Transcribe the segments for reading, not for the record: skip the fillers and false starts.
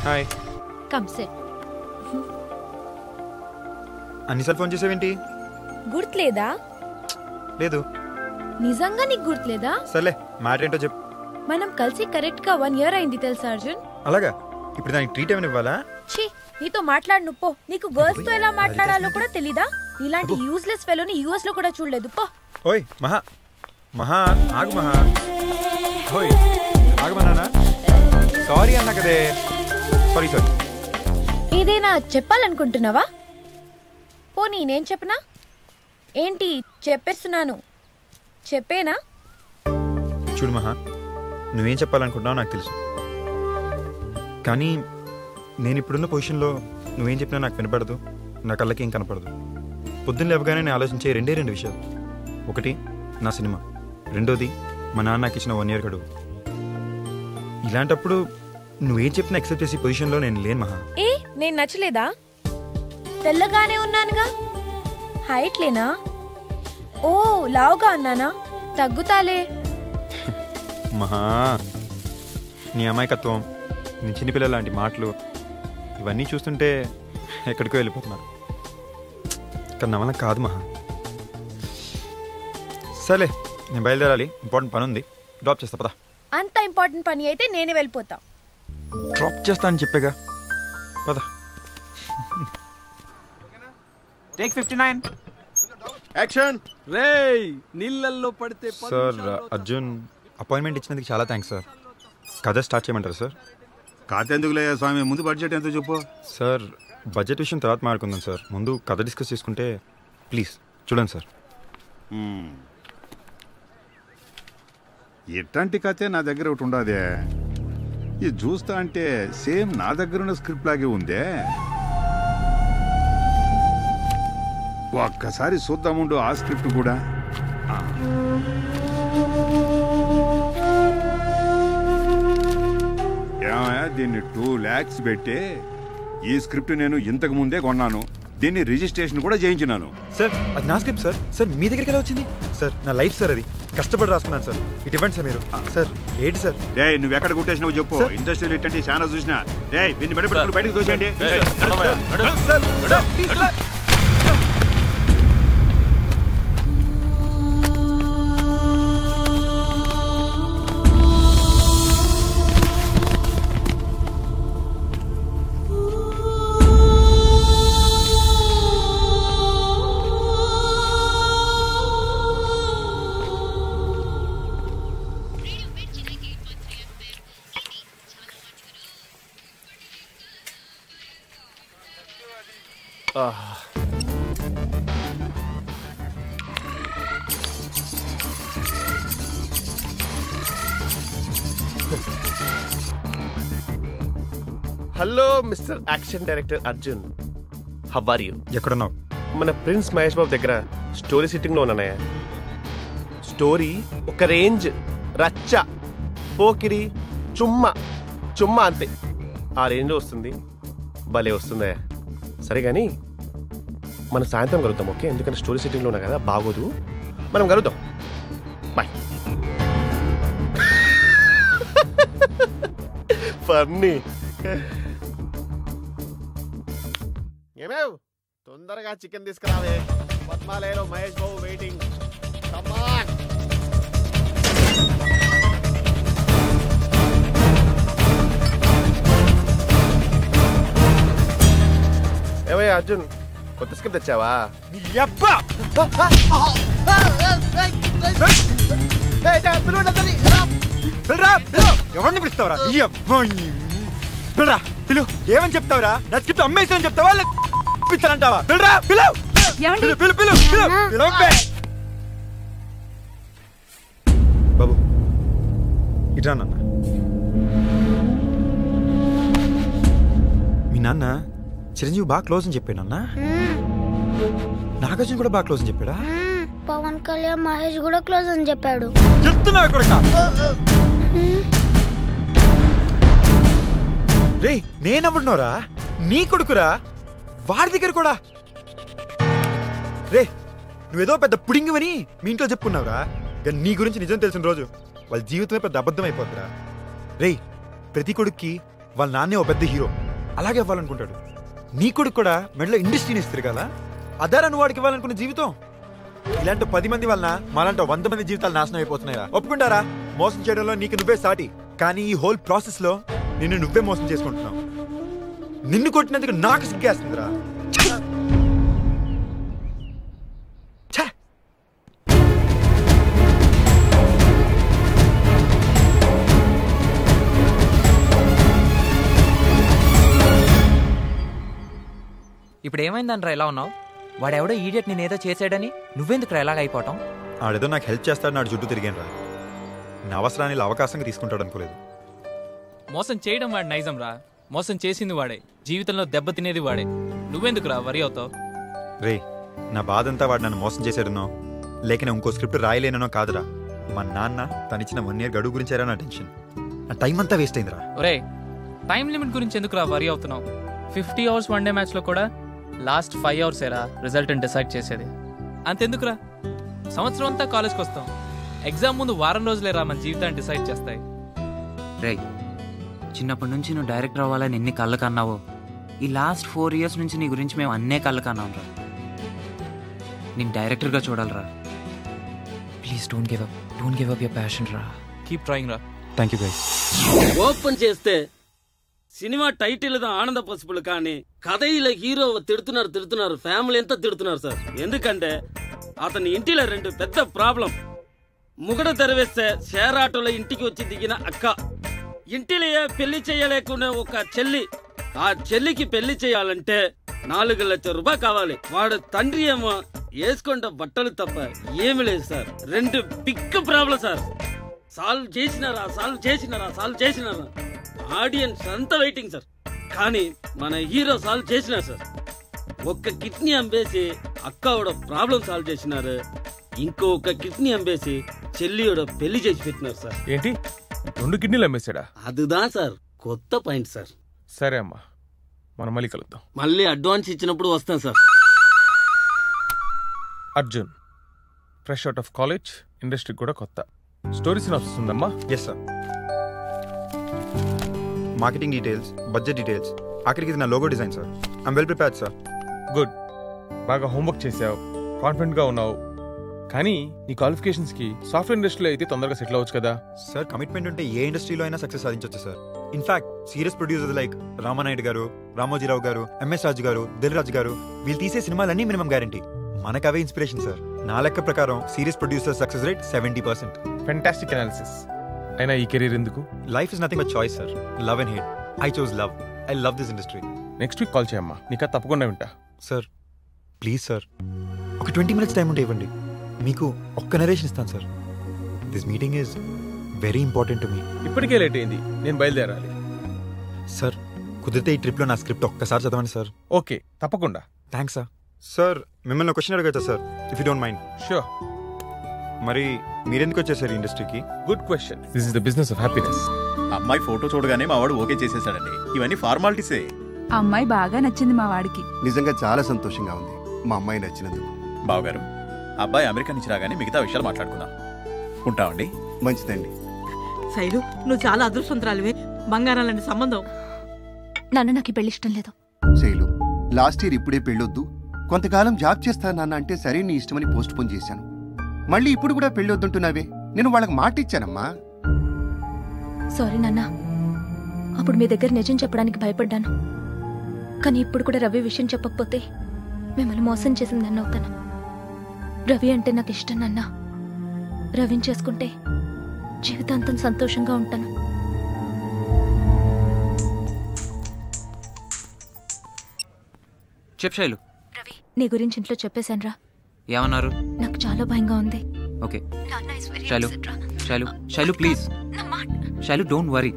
Hi. Come SIT. అన్నిసార్లు phone చేసావేంటి? గుర్తులేదా? లేదు. నిజంగా నీకు గుర్తులేదా? సర్లే, మాట ఏంటో చెప్పు. మనం కలిసి కరెక్ట్ గా 1 year అయింది తెలుసా అర్జున్? అలాగా? ఇప్పుడు దానికి ట్రీట్ ఏమైనా ఇవ్వాలా? ఛీ, నీతో మాట్లాడు నువ్వు. నీకు గర్ల్స్ తో ఎలా మాట్లాడాలో కూడా తెలీదా? ఇలాంటి యూస్లెస్ ఫెలోని యూఎస్ లో కూడా చూడలేదు. పో. ఓయ్ మహా, మహా ఆగు మహా. ఓయ్ ఆగు మహా. సారీ అన్నా కదే. Sorry sorry. ఏదైనా చెప్పాలనుకుంటున్నావా? పోనీ నేను చెప్పనా? ఏంటి చెప్పేస్తున్నాను, చెప్పేనా? చూడు మహా, నువ్వేం చెప్పాలనుకుంటున్నావు నాకు తెలుసు, కానీ నేను ఇప్పుడున్న పొజిషన్లో నువ్వేం చెప్పినా నాకు వినపడదు, నా కళ్ళకి ఏం కనపడదు. పొద్దున్న లేవగానే నేను ఆలోచించే రెండు విషయాలు. ఒకటి నా సినిమా, రెండోది మా నాన్న నాకు ఇచ్చిన 1 year గడువు. ఇలాంటప్పుడు నువ్వేం చెప్పినా యాక్సెప్ట్ చేసే పొజిషన్లో నేను లేను మహా. ఏ నేను నచ్చలేదా? తెల్లగానే ఉన్నానుగా. హైట్ లేనా? ఓ లావుగా అన్నానా? తగ్గుతాలే. మహా, నీ అమాయకత్వం, నీ చిన్నపిల్లల లాంటి మాటలు ఇవన్నీ చూస్తుంటే ఎక్కడికో వెళ్ళిపోతున్నారు. కానీ నా వల్ల కాదు మహా. సరే నేను బయలుదేరాలి, ఇంపార్టెంట్ పని ఉంది, డ్రాప్ చేస్తా పదా. అంత ఇంపార్టెంట్ పని అయితే నేనే వెళ్ళిపోతా. డ్రాప్ చేస్తా అని చెప్పేగా, పద. Take 59 action. రేయ్ నీళ్ళల్లో పడితే సార్ అర్జున్, అపాయింట్మెంట్ ఇచ్చినందుకు చాలా థ్యాంక్స్ సార్. కథ స్టార్ట్ చేయమంటారు సార్? కథ ఎందుకు లేదా స్వామి, ముందు బడ్జెట్ ఎంతో చెప్పు. సార్ బడ్జెట్ విషయం తర్వాత మాట్లాడుకుందాం సార్, ముందు కథ డిస్కస్ చేసుకుంటే. ప్లీజ్ చూడండి సార్. ఎట్లాంటి కథే నా దగ్గర ఒకటి ఉండదే. ఇది చూస్తా అంటే సేమ్ నా దగ్గర ఉన్న స్క్రిప్ట్ లాగే ఉందే. ఒక్కసారి చూద్దాముండు ఆ స్క్రిప్ట్ కూడా. ఏమయ్యా, దీన్ని 2 lakhs పెట్టి ఈ స్క్రిప్ట్ నేను ఇంతకు ముందే కొన్నాను, దీన్ని రిజిస్ట్రేషన్ కూడా చేయించినాను. సార్ అది నా స్క్రిప్ట్ సార్. సార్ మీ దగ్గరికి ఎలా వచ్చింది సార్? నా లైఫ్ సార్, అది కష్టపడి రాసుకున్నాను సార్. ఇటు ఇవ్వండి సార్ మీరు. సార్ ఏంటి సార్? డే నువ్వు ఎక్కడ కొట్టేసినావు చెప్పు. ఇండస్ట్రియల్ ఇట్టండి చాలా చూసినా. డే దీన్ని బయటపెట్టుకుని బయటకు దోసేయండి. Hello mister action director Arjun, how are you? ఎక్కడున్నావు? మన ప్రిన్స్ మహేష్ బాబు దగ్గర స్టోరీ సిట్టింగ్లో ఉన్నానయ్యా. స్టోరీ ఒక రేంజ్, రచ్చ, పోకిరి, చుమ్మ అంతే. ఆ రేంజ్లో వస్తుంది, భలే వస్తుందయ్యా. సరే కానీ మనం సాయంత్రం కలుద్దాం, ఓకే? ఎందుకంటే స్టోరీ సిట్టింగ్లో ఉన్నా కదా, బాగోదు. మనం కలుద్దాం, బాయ్. ఫన్నీ. ఏమేవ్ తొందరగా చికెన్ తీసుకురావే, పద్మాలయలో మహేష్ బాబు వెయిటింగ్. ఏమయ్యా అర్జున్, కొత్త స్క్రిప్ట్ తెచ్చావా? ఎవరిని పిలుస్తావరా? పిలు. ఏమని చెప్తావరా? నా స్క్రిప్ట్ అమ్మేసి చెప్తావా పిలుస్తానంటావా? బాబు ఇట్రా నాన్న. మీ నాన్న చిరంజీవి బాగా క్లోజ్ అని చెప్పాడు అన్న. నాగార్జున కూడా బాగా క్లోజ్ అని చెప్పాడా? పవన్ కళ్యాణ్ మహేష్ కూడా క్లోజ్ అని చెప్పాడు. చెప్తున్నా రే నేనెవడున్నారా? నీ కొడుకురా, వాడి దగ్గర కూడా. రే నువ్వేదో పెద్ద పుడింగివని మీ ఇంట్లో చెప్పుకున్నావురా. కానీ నీ గురించి నిజం తెలిసిన రోజు వాళ్ళ జీవితమే పెద్ద అబద్ధం అయిపోతుందిరా. రే ప్రతి కొడుక్కి వాళ్ళ నాన్నే ఓ పెద్ద హీరో, అలాగే ఇవ్వాలనుకుంటాడు. నీ కొడుకు కూడా మెడలో ఇండస్ట్రీని ఇస్తారు కదా, అదారా నువ్వు వాడికి ఇవ్వాలనుకున్న జీవితం? ఇలాంటి 10 మంది వలన మాలాంటి 100 మంది జీవితాలు నాశనం అయిపోతున్నాయా? ఒప్పుకుంటారా? మోసం చేయడంలో నీకు నువ్వే సాటి, కానీ ఈ హోల్ ప్రాసెస్ లో నిన్ను నువ్వే మోసం చేసుకుంటున్నావు. నిన్ను కొట్టినందుకు నాకు సిగ్గేస్తుందిరా. ఇప్పుడు ఏమైందనరా ఇలా ఉన్నావు? వాడెవడో ఈడియట్ నేనేదో చేసాడని నువ్వెందుకు ఎలాగ అయిపోవటం? ఆడేదో నాకు హెల్ప్ చేస్తాడు, నాడు చుట్టూ తిరిగాను రా. నా అవసరాన్ని ఇలా అవకాశంగా తీసుకుంటాడు అనుకోలేదు. మోసం చేయడం వాడి నైజం రా, మోసం చేసింది వాడే, జీవితంలో దెబ్బ తినేది వాడే. నువ్వెందుకు రా వరి అవుతావు? రే నా బాధ అంతా వాడు నన్ను మోసం చేశాడనో లేక నేను ఇంకో స్క్రిప్ట్ రాయలేనో కాదురా. మా నాన్న తనిచ్చిన 1 year గడువు గురించారా నా టెన్షన్. నా టైం అంతా వేస్ట్ అయిందిరా. ఒరే టైం లిమిట్ గురించి ఎందుకు రా వరి అవుతున్నావు? 50 hours వన్ డే మ్యాచ్లో కూడా లాస్ట్ 5 hours ఏరా రిజల్ట్ని డిసైడ్ చేసేది. అంతెందుకురా, సంవత్సరం అంతా కాలేజ్కి వస్తాం, ఎగ్జామ్ ముందు వారం రోజులేరా మన జీవితాన్ని డిసైడ్ చేస్తాయి. రే చిన్నప్పటి నుంచి నువ్వు డైరెక్టర్ అవ్వాలని ఎన్ని కళ్ళు కన్నావో, ఈ లాస్ట్ 4 years నుంచి నీ గురించి మేము అన్నే కళ్ళు కన్నాం రా. నేను డైరెక్టర్గా చూడాలరా. Please don't give up your passion రా. కీప్ ట్రైయింగ్ రా. Thank you guys. ఓపెన్ చేస్తే సినిమా టైటిల్ దా ఆనంద పసుపులు, కానీ కథ ఇలా హీరో తిడుతున్నారు, ఫ్యామిలీ అంతా తిడుతున్నారు సార్. ఎందుకంటే అతని ఇంటిలో 2 పెద్ద ప్రాబ్లం. ముగడ తెరవేస్తే షేర్ ఆటోలో ఇంటికి వచ్చి దిగిన అక్క, ఇంటిలో పెళ్లి చేయలేకునే ఒక చెల్లి, ఆ చెల్లికి పెళ్లి చేయాలంటే 4 లక్షల రూపాయలు కావాలి. వాడు తండ్రి ఏమో వేసుకుంటే బట్టలు తప్ప ఏమి లేదు sir. 2 big problem sir. Solve చేసినారా ఆడియన్స్ అంతా వెయిటింగ్ సార్. కానీ మన హీరో సాల్వ్ చేసినారు సార్. ఒక్క కిడ్నీ అమ్మేసి అక్క ప్రాబ్లం సాల్వ్ చేసినారు, ఇంకొక కిడ్నీ అమ్మేసి చెల్లి పెళ్లి చేసి పెట్టినారు సార్. ఏంటి 2 కిడ్నీలు అమ్మేశాడా? అదుదా సార్ కొత్త పాయింట్ సార్. సరే అమ్మా, మనం మళ్ళీ కలుద్దాం. మళ్ళీ అడ్వాన్స్ ఇచ్చినప్పుడు వస్తాం sir. Arjun fresh out of college, industry కూడా కొత్త. స్టోరీ సినాప్సిస్ ఉందమ్మా? Yes sir. Marketing details, budget details, ఆఖరికి ఇది నా logo design sir. I'm well prepared sir. Good, బాగా హోంవర్క్ చేసావు, కాన్ఫిడెంట్గా ఉన్నావు. కానీ నీ క్వాలిఫికేషన్స్కి సాఫ్ట్వేర్ ఇండస్ట్రీలో అయితే తొందరగా సెటిల్ అవ్వచ్చు కదా? సార్ కమిట్మెంట్ ఉంటే ఏ ఇండస్ట్రీలో అయినా సక్సెస్ సాధించవచ్చు sir. In fact serious producers like Ramanaidu గారు, రామోజీరావు గారు, ఎంఎస్ రాజు గారు, దిల్ రాజు గారు, వీళ్ళు తీసే సినిమాలన్నీ మినిమం గ్యారంటీ. మనకు అవే ఇన్స్పిరేషన్ సార్. నా లెక్క ప్రకారం serious producer success rate 70%. Fantastic analysis. అయినా ఈ కెరీర్ ఎందుకు? Life is nothing but choice sir. Love and hate. I chose love. I love this industry. Next week call చేయమ్మా, నీకు తప్పకుండా వింటా. సార్ ప్లీజ్ సార్, ఒక 20 minutes టైం ఉంటే ఇవ్వండి, మీకు ఒక్క నరేషన్ ఇస్తాను sir. This meeting is very important to me. ఇప్పటికే లేట్ అయింది, నేను బయలుదేరాలి. సార్ కుదిరితే ఈ ట్రిప్లో నా స్క్రిప్ట్ ఒక్కసారి చదవండి సార్. ఓకే, తప్పకుండా. Thanks sir. సార్ మిమ్మల్ని ఒక క్వశ్చన్ అడగచ్చా sir, if you don't mind? Sure. మరి మీరెందుకు వచ్చేసారు ఇండస్ట్రీకి? Good question. This is the business of happiness. అమ్మాయి ఫోటో చూడగానే మా వాడు ఓకే చేసేసాడండి. ఇవన్నీ ఫార్మాలిటీసే. అమ్మాయి బాగా నచ్చింది మా వాడికి. నిజంగా చాలా సంతోషంగా ఉంది మా అమ్మాయి నచ్చినందుకు. బావగారు, అబ్బాయి అమెరికా నుంచి రాగానే మిగతా విషయాలు మాట్లాడుకుందాం. ఉంటామండి. మంచిదండి. శైలు, నువ్వు చాలా అదృష్టవంతురాలివే. బంగారం లాంటి సంబంధం. నాన్న నాకు పెళ్లి ఇష్టం లేదు. శైలు, లాస్ట్ ఇయర్ ఇప్పుడే పెళ్ళొద్దు, కొంతకాలం జాబ్ చేస్తాను నాన్న అంటే సరే నీ ఇష్టమని పోస్ట్ పోన్ చేశాను. మళ్ళీ ఇప్పుడు కూడా పెళ్ళొద్దుంటున్నావే. నేను వాళ్ళకి మాట ఇచ్చానమ్మా. సారీ నాన్న, అప్పుడు మీ దగ్గర నిజం చెప్పడానికి భయపడ్డాను. కానీ ఇప్పుడు కూడా రవి విషయం చెప్పకపోతే మిమ్మల్ని మోసం చేసింది అన్న అవుతాను. రవి అంటే నాకు ఇష్టం నాన్న. రవిని చేసుకుంటే జీవితాంతం సంతోషంగా ఉంటాను. చెప్పు శైలు. రవి, నీ గురించి ఇంట్లో చెప్పేశాను రా. ఏమన్నారు? నాకు చాలా భయంగా ఉంది. Okay Shailu please. Shailu don't worry,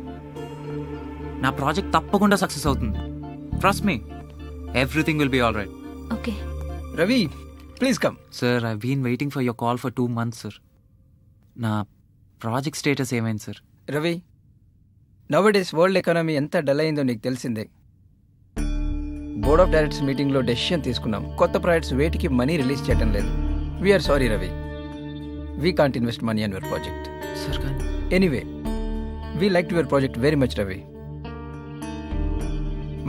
నా ప్రాజెక్ట్ తప్పకుండా సక్సెస్ అవుతుంది. Trust me, everything will be all right. Okay Ravi, please come. Sir I been waiting for your call for 2 months sir. నా ప్రాజెక్ట్ స్టేటస్ ఏమైంది sir? Ravi, nowadays world economy ఎంత dull అయిందో నీకు తెలిసిందే. Board of directors మీటింగ్లో decision తీసుకున్నాం. కొత్త projects వేటికి మనీ రిలీజ్ చేయడం లేదు. We are sorry Ravi, we can't invest money on your project. Anyway, we like your project very much Ravi.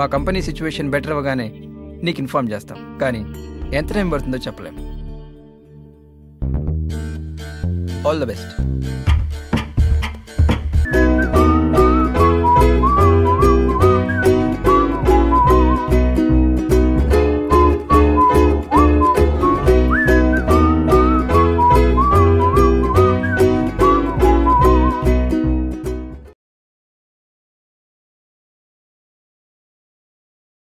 మా కంపెనీ సిచ్యువేషన్ బెటర్ అవ్వగానే నీకు ఇన్ఫార్మ్ చేస్తాం, కానీ ఎంత టైం పడుతుందో చెప్పలేం. All the best.